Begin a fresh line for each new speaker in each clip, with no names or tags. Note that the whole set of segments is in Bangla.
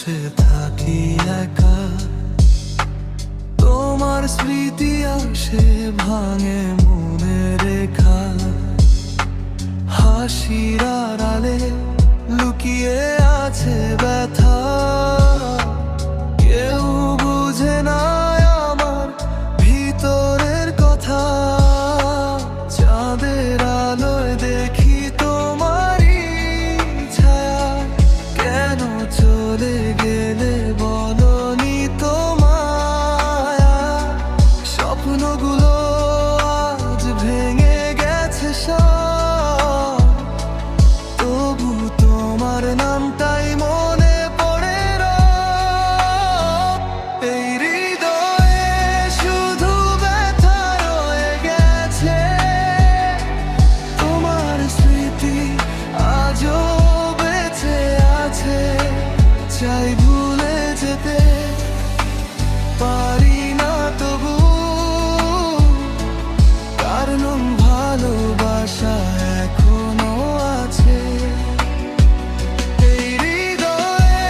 বসে থাকি একা, তোমার স্মৃতি আসে ভাঙে মনে রেখা। হাসির আড়ালে লুকিয়ে আছে ব্যথা, কেউ বুঝে না আমার ভিতরের কথা। চাঁদের আলোয় দেখি তোমারই ছায়া, কেন চলে গেলে বলনি তোমায়। স্বপ্নগুলো আজ ভেঙে গেছে সব, তবু তোমার নামটাই মনে পড়ে রব। এই হৃদয়ে শুধু ব্যথা রয়ে গেছে, তোমার স্মৃতি আজও বেঁচে আছে। চাই ভুলে যেতে পারি না তবু, কারণ ভালোবাসা এখনো আছে। এই হৃদয়ে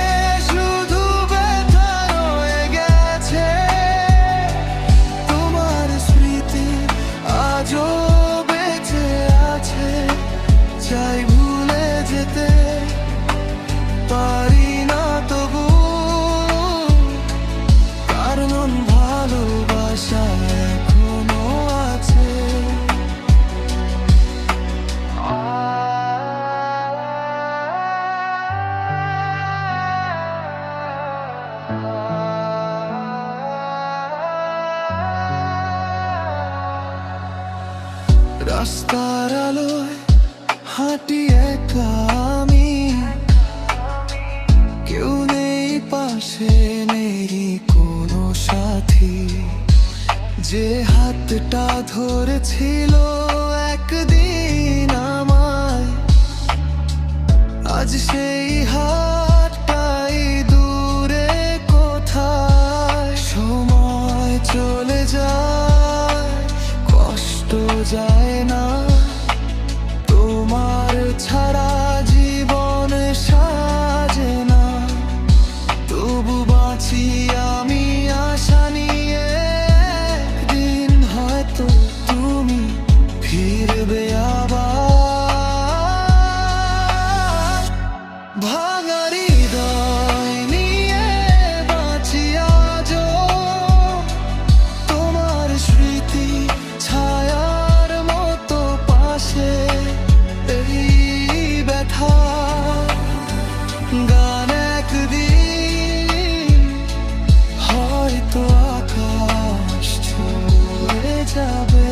শুধু ব্যথা রয়ে গেছে, তোমার স্মৃতি আজও বেঁচে আছে। চাই ভুলে যেতে পারি না তবু, কারণ ভালোবাসা এখনো আছে। রাস্তার আলোয় হাঁটি একা আমি, কেউ নেই পাশে, নেই কোনো সাথী। যে হাতটা ধরেছিল একদিন আমায়, আজ সেই হাতটাই দূরে কোথায়। সময় চলে যায়, কষ্ট যায় না, তোমার ছাড়া জীবন সাজে না। তবু বাঁচি আমি আশা নিয়ে, একদিন হয়তো তুমি ফিরবে আবার। ভাঙা হৃদয় নিয়ে বাঁচি আজও, তোমার স্মৃতি ছায়ার মতো পাশে। এই ব্যথা গান একদিন হয়তো আকাশ ছুঁয়ে যাবে।